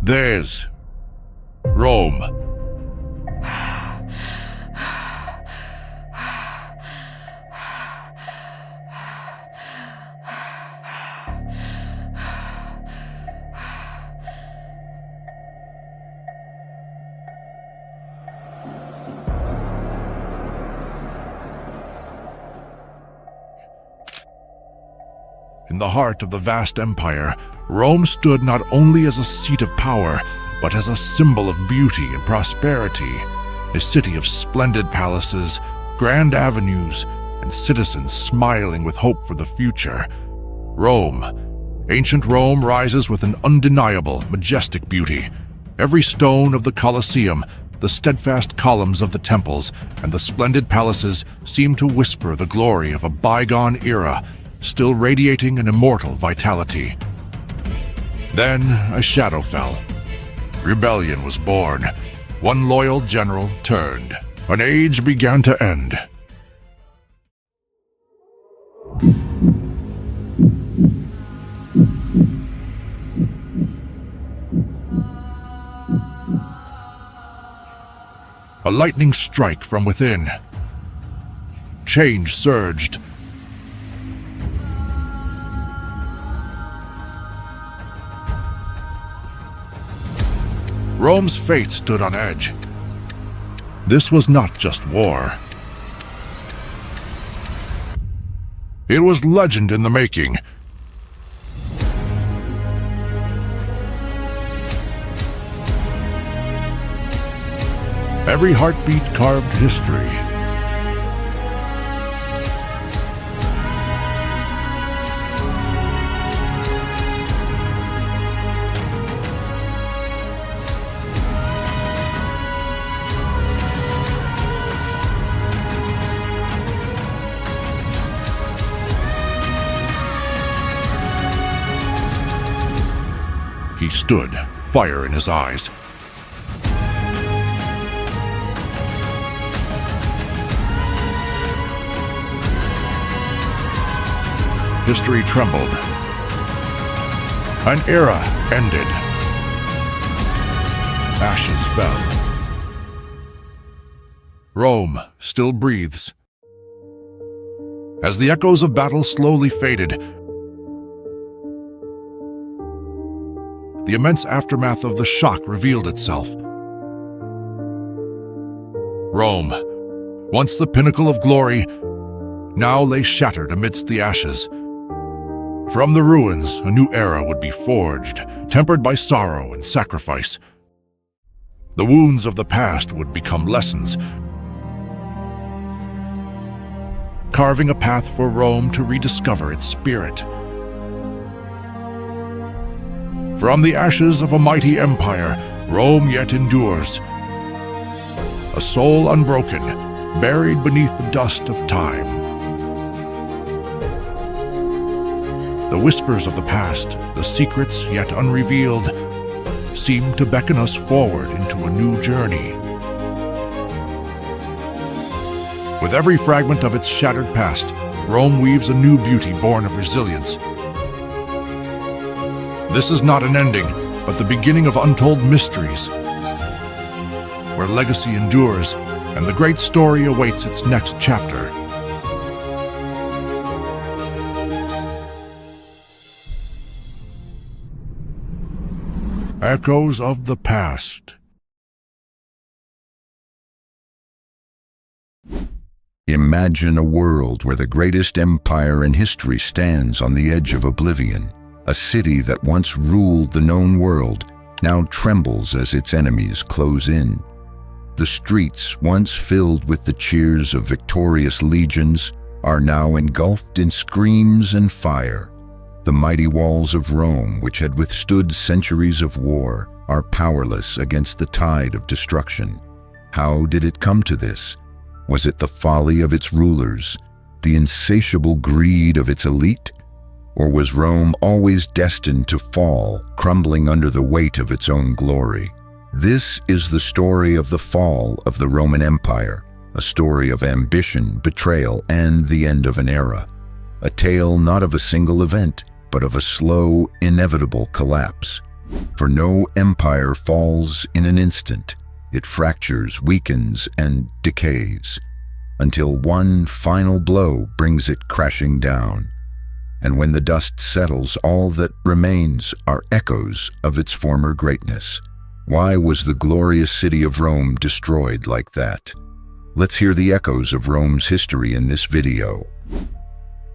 Theirs. Rome. In the heart of the vast empire, Rome stood not only as a seat of power, but as a symbol of beauty and prosperity, a city of splendid palaces, grand avenues, and citizens smiling with hope for the future. Rome. Ancient Rome rises with an undeniable, majestic beauty. Every stone of the Colosseum, the steadfast columns of the temples, and the splendid palaces seem to whisper the glory of a bygone era, still radiating an immortal vitality. Then a shadow fell. Rebellion was born. One loyal general turned. An age began to end. A lightning strike from within. Change surged. Rome's fate stood on edge. This was not just war. It was legend in the making. Every heartbeat carved history. He stood, fire in his eyes. History trembled. An era ended. Ashes fell. Rome still breathes. As the echoes of battle slowly faded, the immense aftermath of the shock revealed itself. Rome, once the pinnacle of glory, now lay shattered amidst the ashes. From the ruins, a new era would be forged, tempered by sorrow and sacrifice. The wounds of the past would become lessons, carving a path for Rome to rediscover its spirit. From the ashes of a mighty empire, Rome yet endures. A soul unbroken, buried beneath the dust of time. The whispers of the past, the secrets yet unrevealed, seem to beckon us forward into a new journey. With every fragment of its shattered past, Rome weaves a new beauty born of resilience. This is not an ending, but the beginning of untold mysteries, where legacy endures and the great story awaits its next chapter. Echoes of the past. Imagine a world where the greatest empire in history stands on the edge of oblivion. A city that once ruled the known world now trembles as its enemies close in. The streets, once filled with the cheers of victorious legions, are now engulfed in screams and fire. The mighty walls of Rome, which had withstood centuries of war, are powerless against the tide of destruction. How did it come to this? Was it the folly of its rulers, the insatiable greed of its elite? Or was Rome always destined to fall, crumbling under the weight of its own glory? This is the story of the fall of the Roman Empire, a story of ambition, betrayal, and the end of an era. A tale not of a single event, but of a slow, inevitable collapse. For no empire falls in an instant. It fractures, weakens, and decays, until one final blow brings it crashing down. And when the dust settles, all that remains are echoes of its former greatness. Why was the glorious city of Rome destroyed like that? Let's hear the echoes of Rome's history in this video.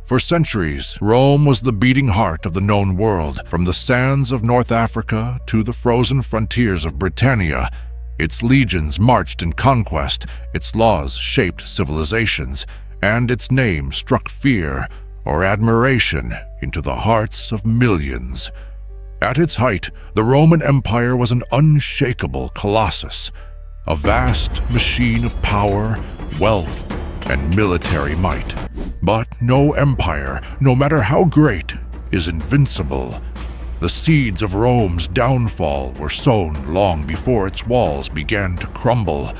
For centuries, Rome was the beating heart of the known world. From the sands of North Africa to the frozen frontiers of Britannia, its legions marched in conquest, its laws shaped civilizations, and its name struck fear or admiration into the hearts of millions. At its height, the Roman Empire was an unshakable colossus, a vast machine of power, wealth, and military might. But no empire, no matter how great, is invincible. The seeds of Rome's downfall were sown long before its walls began to crumble.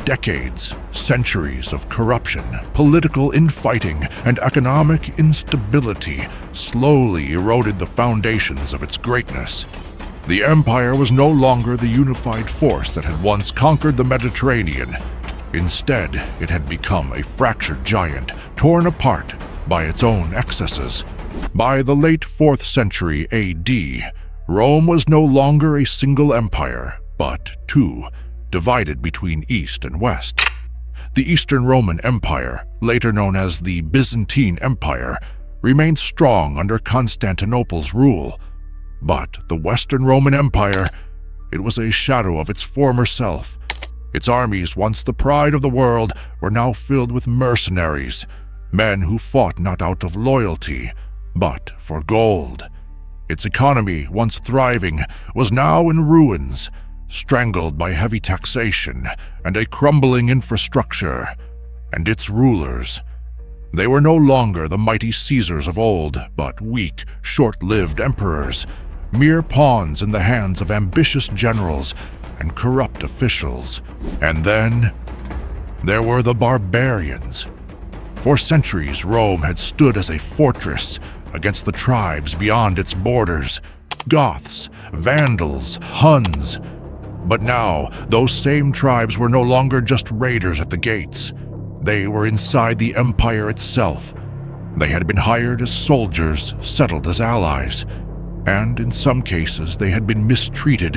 Decades, centuries of corruption, political infighting, and economic instability slowly eroded the foundations of its greatness. The empire was no longer the unified force that had once conquered the Mediterranean. Instead, it had become a fractured giant, torn apart by its own excesses. By the late 4th century AD, Rome was no longer a single empire, but two, divided between East and West. The Eastern Roman Empire, later known as the Byzantine Empire, remained strong under Constantinople's rule. But the Western Roman Empire, it was a shadow of its former self. Its armies, once the pride of the world, were now filled with mercenaries, men who fought not out of loyalty, but for gold. Its economy, once thriving, was now in ruins, strangled by heavy taxation and a crumbling infrastructure. And its rulers, they were no longer the mighty Caesars of old, but weak, short-lived emperors, mere pawns in the hands of ambitious generals and corrupt officials. And then there were the barbarians. For centuries, Rome had stood as a fortress against the tribes beyond its borders, Goths, Vandals, Huns. But now, those same tribes were no longer just raiders at the gates. They were inside the empire itself. They had been hired as soldiers, settled as allies, and in some cases they had been mistreated,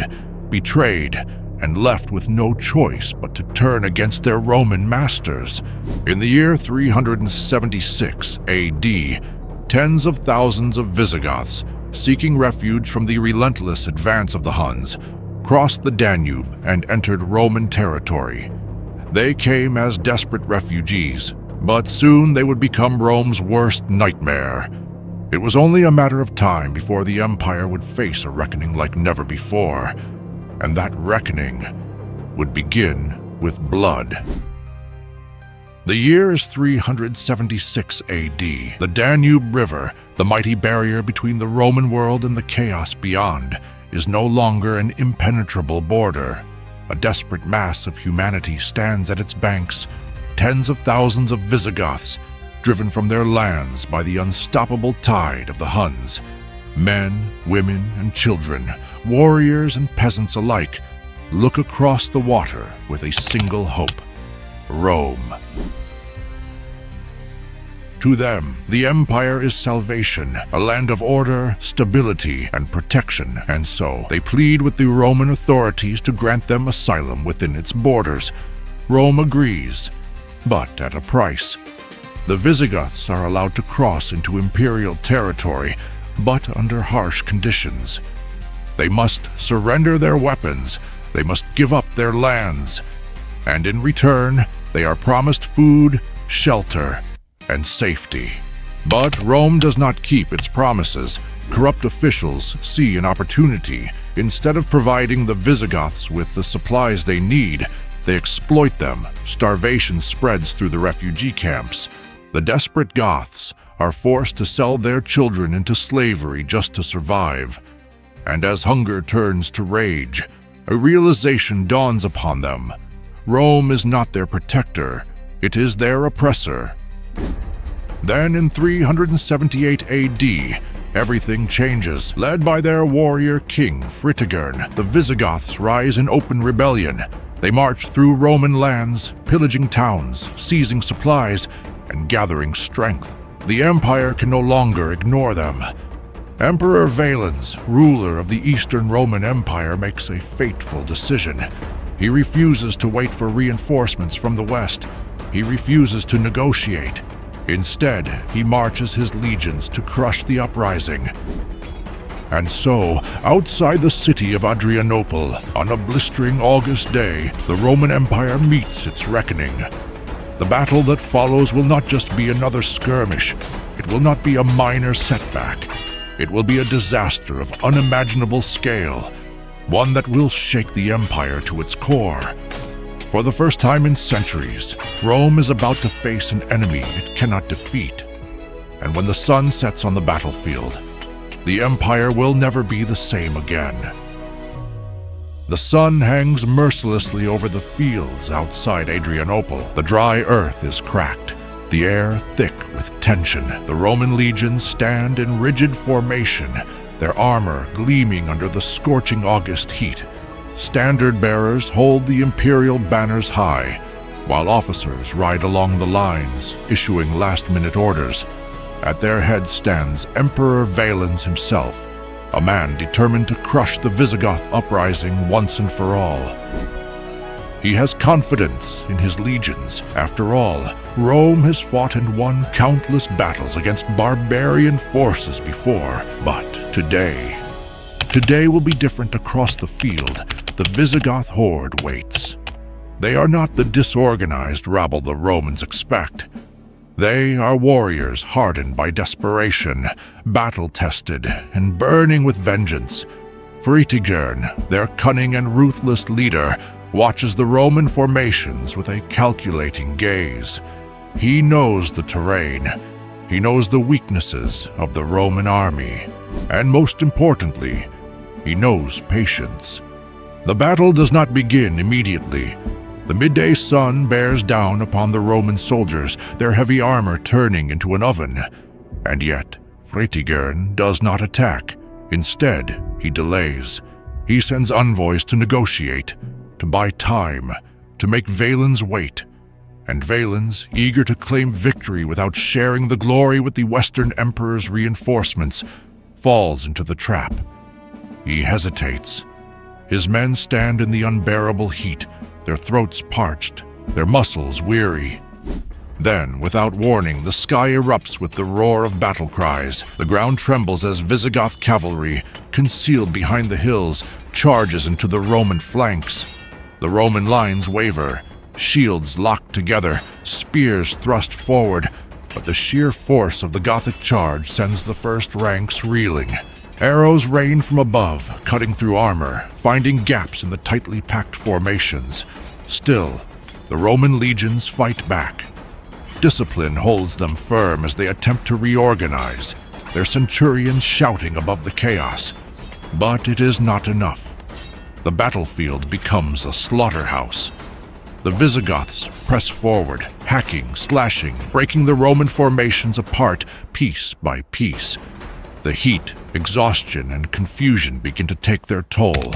betrayed, and left with no choice but to turn against their Roman masters. In the year 376 AD, tens of thousands of Visigoths, seeking refuge from the relentless advance of the Huns, crossed the Danube and entered Roman territory. They came as desperate refugees, but soon they would become Rome's worst nightmare. It was only a matter of time before the empire would face a reckoning like never before, and that reckoning would begin with blood. The year is 376 AD. The Danube River, the mighty barrier between the Roman world and the chaos beyond, is no longer an impenetrable border. A desperate mass of humanity stands at its banks, tens of thousands of Visigoths, driven from their lands by the unstoppable tide of the Huns. Men, women, and children, warriors and peasants alike, look across the water with a single hope: Rome. To them, the empire is salvation, a land of order, stability, and protection, and so they plead with the Roman authorities to grant them asylum within its borders. Rome agrees, but at a price. The Visigoths are allowed to cross into imperial territory, but under harsh conditions. They must surrender their weapons, they must give up their lands, and in return, they are promised food, shelter, and safety. But Rome does not keep its promises. Corrupt officials see an opportunity. Instead of providing the Visigoths with the supplies they need, they exploit them. Starvation spreads through the refugee camps. The desperate Goths are forced to sell their children into slavery just to survive. And as hunger turns to rage, a realization dawns upon them. Rome is not their protector, it is their oppressor. Then in 378 AD, everything changes. Led by their warrior king, Fritigern, the Visigoths rise in open rebellion. They march through Roman lands, pillaging towns, seizing supplies, and gathering strength. The empire can no longer ignore them. Emperor Valens, ruler of the Eastern Roman Empire, makes a fateful decision. He refuses to wait for reinforcements from the west. He refuses to negotiate. Instead, he marches his legions to crush the uprising. And so, outside the city of Adrianople, on a blistering August day, the Roman Empire meets its reckoning. The battle that follows will not just be another skirmish. It will not be a minor setback. It will be a disaster of unimaginable scale, one that will shake the empire to its core. For the first time in centuries, Rome is about to face an enemy it cannot defeat. And when the sun sets on the battlefield, the empire will never be the same again. The sun hangs mercilessly over the fields outside Adrianople. The dry earth is cracked, the air thick with tension. The Roman legions stand in rigid formation, their armor gleaming under the scorching August heat. Standard bearers hold the imperial banners high, while officers ride along the lines, issuing last-minute orders. At their head stands Emperor Valens himself, a man determined to crush the Visigoth uprising once and for all. He has confidence in his legions. After all, Rome has fought and won countless battles against barbarian forces before, but today will be different across the field. The Visigoth horde waits. They are not the disorganized rabble the Romans expect. They are warriors hardened by desperation, battle-tested, and burning with vengeance. Fritigern, their cunning and ruthless leader, watches the Roman formations with a calculating gaze. He knows the terrain. He knows the weaknesses of the Roman army. And most importantly, he knows patience. The battle does not begin immediately. The midday sun bears down upon the Roman soldiers, their heavy armor turning into an oven. And yet, Fritigern does not attack. Instead, he delays. He sends envoys to negotiate, to buy time, to make Valens wait. And Valens, eager to claim victory without sharing the glory with the Western Emperor's reinforcements, falls into the trap. He hesitates. His men stand in the unbearable heat, their throats parched, their muscles weary. Then, without warning, the sky erupts with the roar of battle cries. The ground trembles as Visigoth cavalry, concealed behind the hills, charges into the Roman flanks. The Roman lines waver, shields locked together, spears thrust forward, but the sheer force of the Gothic charge sends the first ranks reeling. Arrows rain from above, cutting through armor, finding gaps in the tightly packed formations. Still, the Roman legions fight back. Discipline holds them firm as they attempt to reorganize, their centurions shouting above the chaos. But it is not enough. The battlefield becomes a slaughterhouse. The Visigoths press forward, hacking, slashing, breaking the Roman formations apart piece by piece. The heat, exhaustion, and confusion begin to take their toll.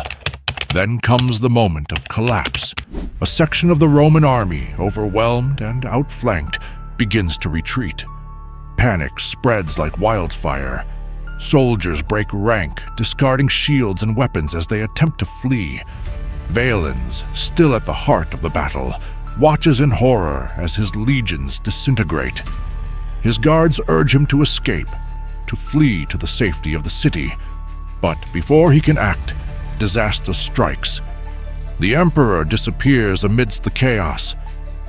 Then comes the moment of collapse. A section of the Roman army, overwhelmed and outflanked, begins to retreat. Panic spreads like wildfire. Soldiers break rank, discarding shields and weapons as they attempt to flee. Valens, still at the heart of the battle, watches in horror as his legions disintegrate. His guards urge him to escape, to flee to the safety of the city. But before he can act, disaster strikes. The emperor disappears amidst the chaos.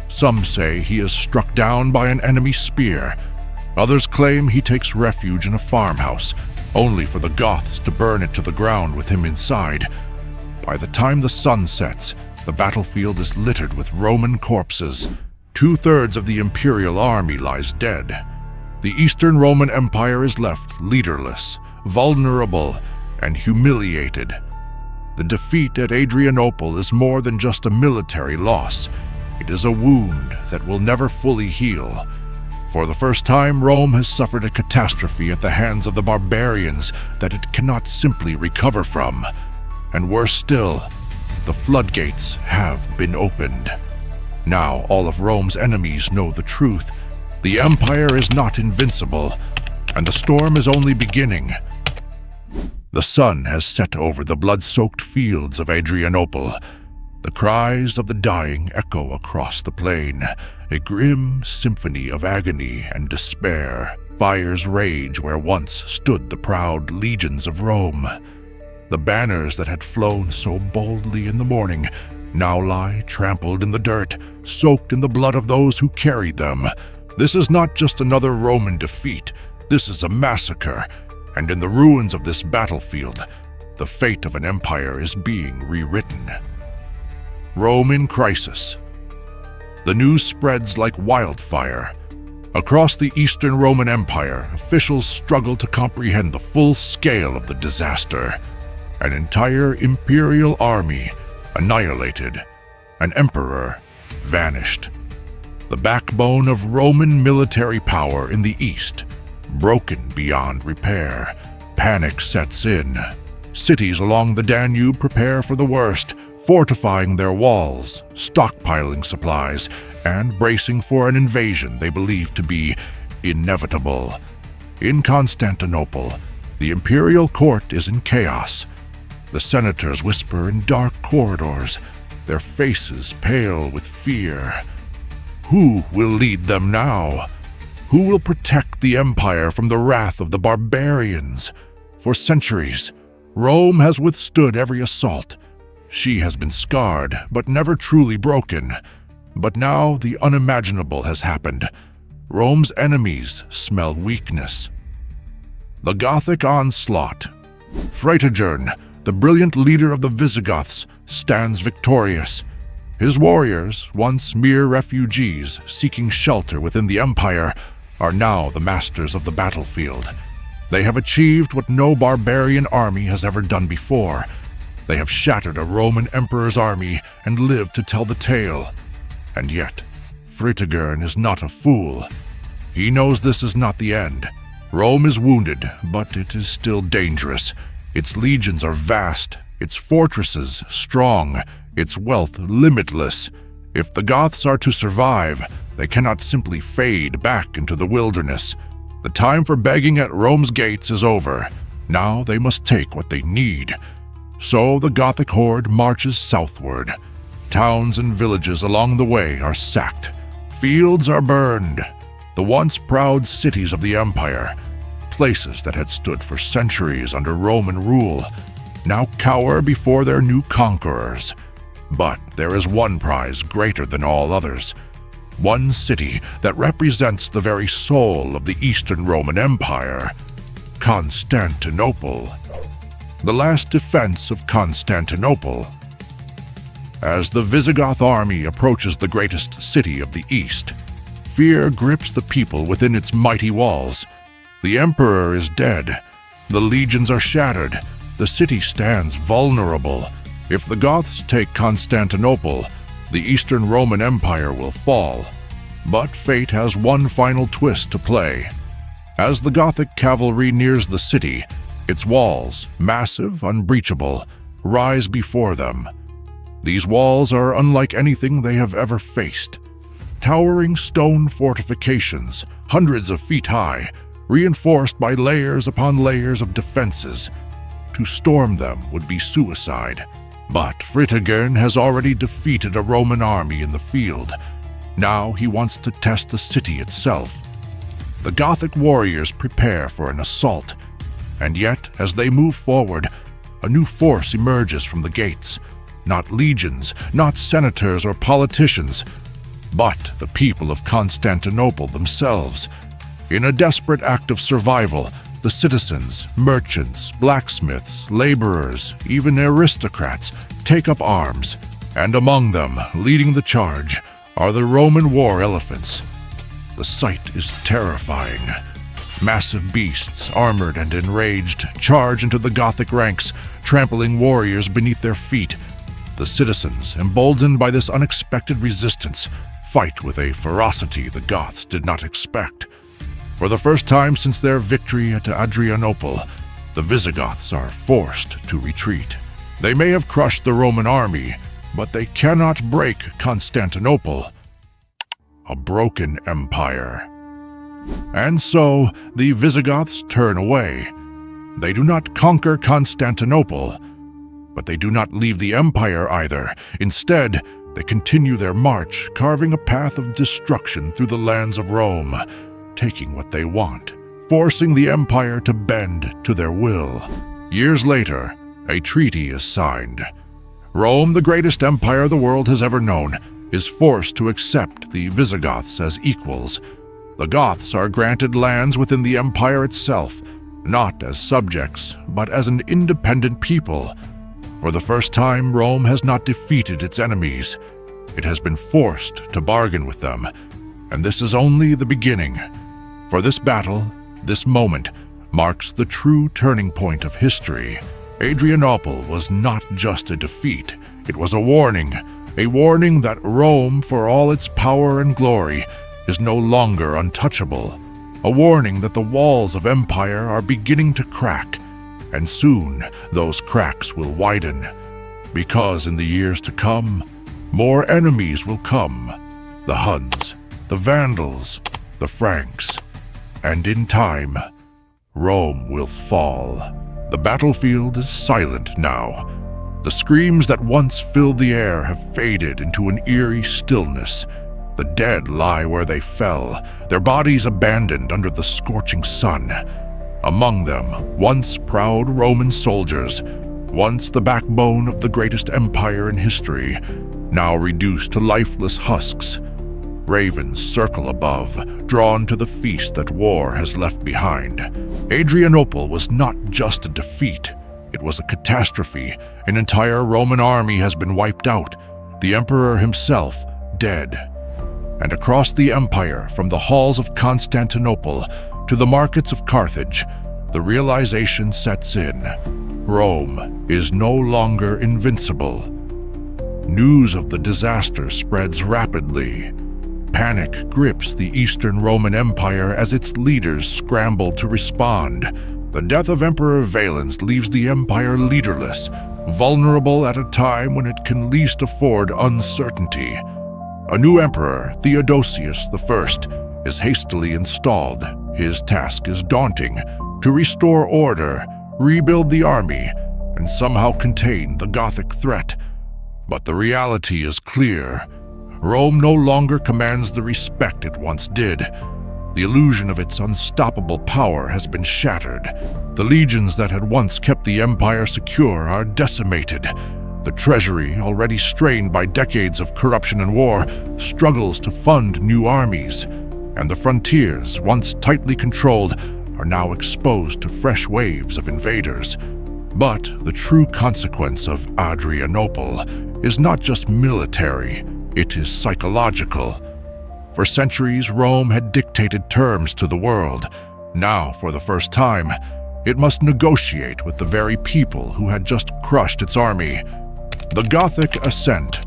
Some say he is struck down by an enemy spear. Others claim he takes refuge in a farmhouse, only for the Goths to burn it to the ground with him inside. By the time the sun sets, the battlefield is littered with Roman corpses. 2/3 of the imperial army lies dead. The Eastern Roman Empire is left leaderless, vulnerable, and humiliated. The defeat at Adrianople is more than just a military loss. It is a wound that will never fully heal. For the first time, Rome has suffered a catastrophe at the hands of the barbarians that it cannot simply recover from. And worse still, the floodgates have been opened. Now all of Rome's enemies know the truth. The empire is not invincible, and the storm is only beginning. The sun has set over the blood-soaked fields of Adrianople. The cries of the dying echo across the plain, a grim symphony of agony and despair. Fires rage where once stood the proud legions of Rome. The banners that had flown so boldly in the morning now lie trampled in the dirt, soaked in the blood of those who carried them. This is not just another Roman defeat. This is a massacre, and in the ruins of this battlefield, the fate of an empire is being rewritten. Rome in crisis. The news spreads like wildfire. Across the Eastern Roman Empire, officials struggle to comprehend the full scale of the disaster. An entire imperial army annihilated, an emperor vanished. The backbone of Roman military power in the East, broken beyond repair. Panic sets in. Cities along the Danube prepare for the worst, fortifying their walls, stockpiling supplies, and bracing for an invasion they believe to be inevitable. In Constantinople, the imperial court is in chaos. The senators whisper in dark corridors, their faces pale with fear. Who will lead them now? Who will protect the empire from the wrath of the barbarians? For centuries, Rome has withstood every assault. She has been scarred, but never truly broken. But now the unimaginable has happened. Rome's enemies smell weakness. The Gothic onslaught. Fritigern, the brilliant leader of the Visigoths, stands victorious. His warriors, once mere refugees seeking shelter within the empire, are now the masters of the battlefield. They have achieved what no barbarian army has ever done before. They have shattered a Roman emperor's army and lived to tell the tale. And yet, Fritigern is not a fool. He knows this is not the end. Rome is wounded, but it is still dangerous. Its legions are vast, its fortresses strong, its wealth limitless. If the Goths are to survive, they cannot simply fade back into the wilderness. The time for begging at Rome's gates is over. Now they must take what they need. So the Gothic horde marches southward. Towns and villages along the way are sacked. Fields are burned. The once proud cities of the empire, places that had stood for centuries under Roman rule, now cower before their new conquerors. But there is one prize greater than all others. One city that represents the very soul of the Eastern Roman Empire, Constantinople. The last defense of Constantinople. As the Visigoth army approaches the greatest city of the East, fear grips the people within its mighty walls. The emperor is dead. The legions are shattered. The city stands vulnerable. If the Goths take Constantinople, the Eastern Roman Empire will fall. But fate has one final twist to play. As the Gothic cavalry nears the city, its walls, massive, unbreachable, rise before them. These walls are unlike anything they have ever faced. Towering stone fortifications, hundreds of feet high, reinforced by layers upon layers of defenses. To storm them would be suicide. But Fritigern has already defeated a Roman army in the field. Now he wants to test the city itself. The Gothic warriors prepare for an assault. And yet, as they move forward, a new force emerges from the gates. Not legions, not senators or politicians, but the people of Constantinople themselves. In a desperate act of survival, the citizens, merchants, blacksmiths, laborers, even aristocrats take up arms, and among them, leading the charge, are the Roman war elephants. The sight is terrifying. Massive beasts, armored and enraged, charge into the Gothic ranks, trampling warriors beneath their feet. The citizens, emboldened by this unexpected resistance, fight with a ferocity the Goths did not expect. For the first time since their victory at Adrianople, the Visigoths are forced to retreat. They may have crushed the Roman army, but they cannot break Constantinople, a broken empire. And so the Visigoths turn away. They do not conquer Constantinople, but they do not leave the empire either. Instead, they continue their march, carving a path of destruction through the lands of Rome, taking what they want, forcing the empire to bend to their will. Years later, a treaty is signed. Rome, the greatest empire the world has ever known, is forced to accept the Visigoths as equals. The Goths are granted lands within the empire itself, not as subjects, but as an independent people. For the first time, Rome has not defeated its enemies. It has been forced to bargain with them, and this is only the beginning. For this battle, this moment, marks the true turning point of history. Adrianople was not just a defeat, it was a warning that Rome, for all its power and glory, is no longer untouchable. A warning that the walls of empire are beginning to crack, and soon those cracks will widen. Because in the years to come, more enemies will come. The Huns, the Vandals, the Franks, and in time, Rome will fall. The battlefield is silent now. The screams that once filled the air have faded into an eerie stillness. The dead lie where they fell, their bodies abandoned under the scorching sun. Among them, once proud Roman soldiers, once the backbone of the greatest empire in history, now reduced to lifeless husks. Ravens circle above, drawn to the feast that war has left behind. Adrianople was not just a defeat, it was a catastrophe. An entire Roman army has been wiped out, the emperor himself dead. And across the empire, from the halls of Constantinople to the markets of Carthage, the realization sets in. Rome is no longer invincible. News of the disaster spreads rapidly. Panic grips the Eastern Roman Empire as its leaders scramble to respond. The death of Emperor Valens leaves the empire leaderless, vulnerable at a time when it can least afford uncertainty. A new emperor, Theodosius I, is hastily installed. His task is daunting: to restore order, rebuild the army, and somehow contain the Gothic threat. But the reality is clear. Rome no longer commands the respect it once did. The illusion of its unstoppable power has been shattered. The legions that had once kept the empire secure are decimated. The treasury, already strained by decades of corruption and war, struggles to fund new armies. And the frontiers, once tightly controlled, are now exposed to fresh waves of invaders. But the true consequence of Adrianople is not just military. It is psychological. For centuries, Rome had dictated terms to the world. Now, for the first time, it must negotiate with the very people who had just crushed its army. The Gothic ascent.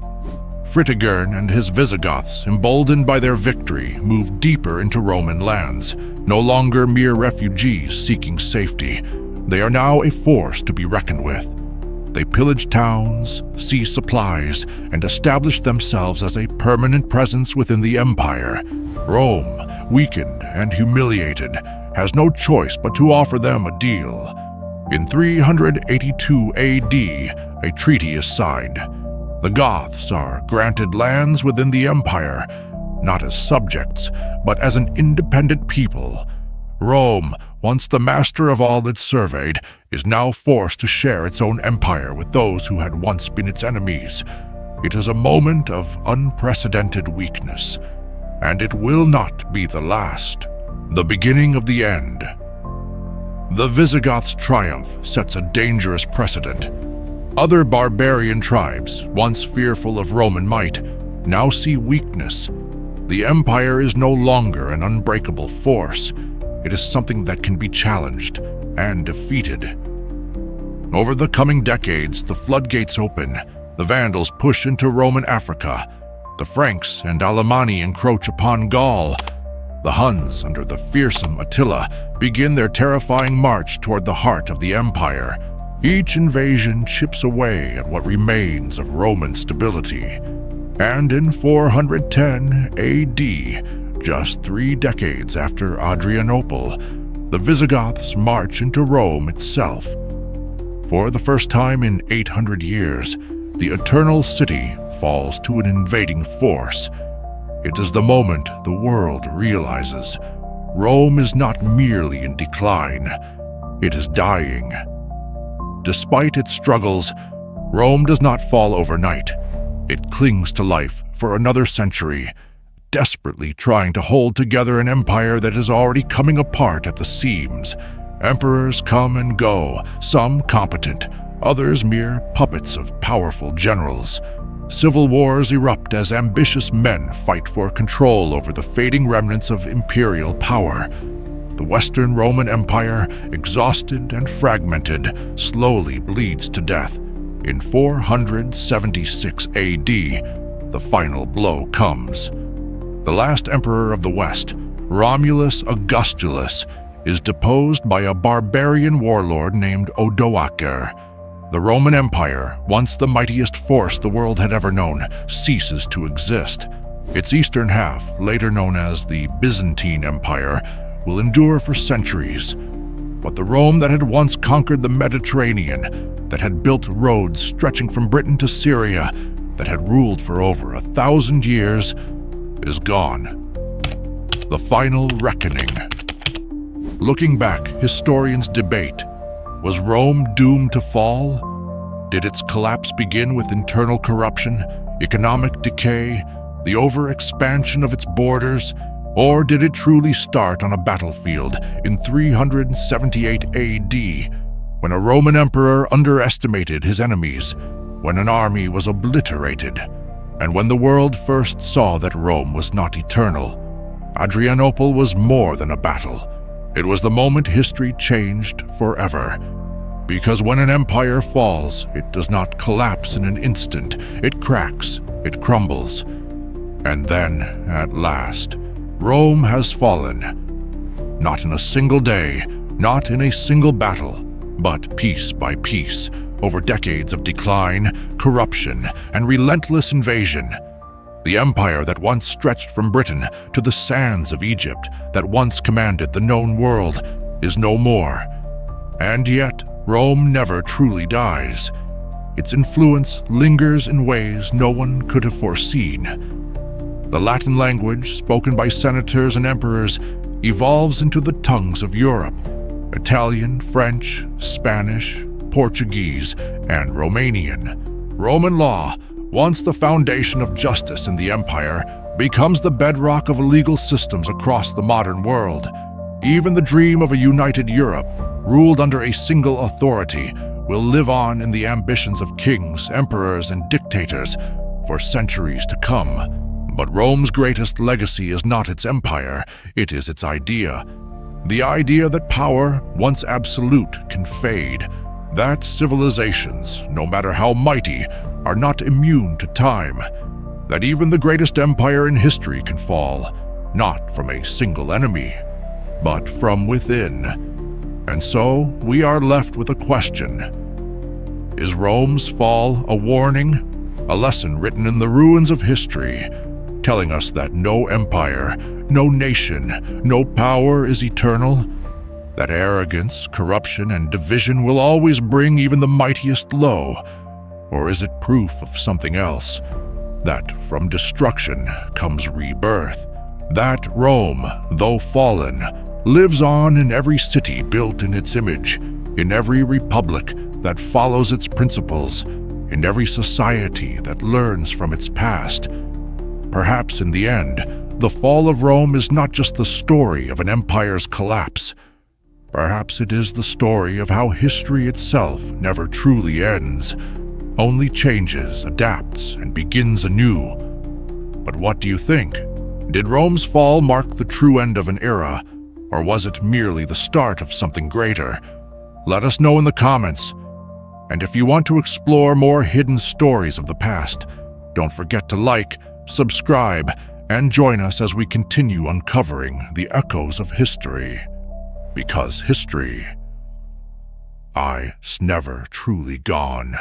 Fritigern and his Visigoths, emboldened by their victory, moved deeper into Roman lands. No longer mere refugees seeking safety, they are now a force to be reckoned with. They pillage towns, seize supplies, and establish themselves as a permanent presence within the empire. Rome, weakened and humiliated, has no choice but to offer them a deal. In 382 AD, a treaty is signed. The Goths are granted lands within the empire, not as subjects, but as an independent people. Rome, once the master of all it surveyed, is now forced to share its own empire with those who had once been its enemies. It is a moment of unprecedented weakness, and it will not be the last. The beginning of the end. The Visigoths' triumph sets a dangerous precedent. Other barbarian tribes, once fearful of Roman might, now see weakness. The empire is no longer an unbreakable force. It is something that can be challenged and defeated. Over the coming decades, the floodgates open. The Vandals push into Roman Africa. The Franks and Alemanni encroach upon Gaul. The Huns, under the fearsome Attila, begin their terrifying march toward the heart of the empire. Each invasion chips away at what remains of Roman stability. And in 410 AD, just 3 decades after Adrianople, the Visigoths march into Rome itself. For the first time in 800 years, the Eternal City falls to an invading force. It is the moment the world realizes Rome is not merely in decline, it is dying. Despite its struggles, Rome does not fall overnight. It clings to life for another century, desperately trying to hold together an empire that is already coming apart at the seams. Emperors come and go, some competent, others mere puppets of powerful generals. Civil wars erupt as ambitious men fight for control over the fading remnants of imperial power. The Western Roman Empire, exhausted and fragmented, slowly bleeds to death. In 476 AD, the final blow comes. The last emperor of the West, Romulus Augustulus, is deposed by a barbarian warlord named Odoacer. The Roman Empire, once the mightiest force the world had ever known, ceases to exist. Its eastern half, later known as the Byzantine Empire, will endure for centuries. But the Rome that had once conquered the Mediterranean, that had built roads stretching from Britain to Syria, that had ruled for over 1,000 years, is gone. The final reckoning. Looking back, historians debate. Was Rome doomed to fall? Did its collapse begin with internal corruption, economic decay, the overexpansion of its borders? Or did it truly start on a battlefield in 378 AD, when a Roman emperor underestimated his enemies, when an army was obliterated, and when the world first saw that Rome was not eternal? Adrianople was more than a battle. It was the moment history changed forever. Because when an empire falls, it does not collapse in an instant. It cracks, it crumbles. And then, at last, Rome has fallen. Not in a single day, not in a single battle, but piece by piece, over decades of decline, corruption, and relentless invasion. The empire that once stretched from Britain to the sands of Egypt, that once commanded the known world, is no more. And yet, Rome never truly dies. Its influence lingers in ways no one could have foreseen. The Latin language, spoken by senators and emperors, evolves into the tongues of Europe: Italian, French, Spanish, Portuguese, and Romanian. Roman law, once the foundation of justice in the empire, becomes the bedrock of legal systems across the modern world. Even the dream of a united Europe, ruled under a single authority, will live on in the ambitions of kings, emperors, and dictators for centuries to come. But Rome's greatest legacy is not its empire, it is its idea. The idea that power, once absolute, can fade. That civilizations, no matter how mighty, are not immune to time. That even the greatest empire in history can fall, not from a single enemy, but from within. And so, we are left with a question. Is Rome's fall a warning? A lesson written in the ruins of history, telling us that no empire, no nation, no power is eternal? That arrogance, corruption, and division will always bring even the mightiest low? Or is it proof of something else? That from destruction comes rebirth? That Rome, though fallen, lives on in every city built in its image, in every republic that follows its principles, in every society that learns from its past? Perhaps in the end, the fall of Rome is not just the story of an empire's collapse. Perhaps it is the story of how history itself never truly ends, only changes, adapts, and begins anew. But what do you think? Did Rome's fall mark the true end of an era, or was it merely the start of something greater? Let us know in the comments. And if you want to explore more hidden stories of the past, don't forget to like, subscribe, and join us as we continue uncovering the echoes of history. Because history, never truly gone.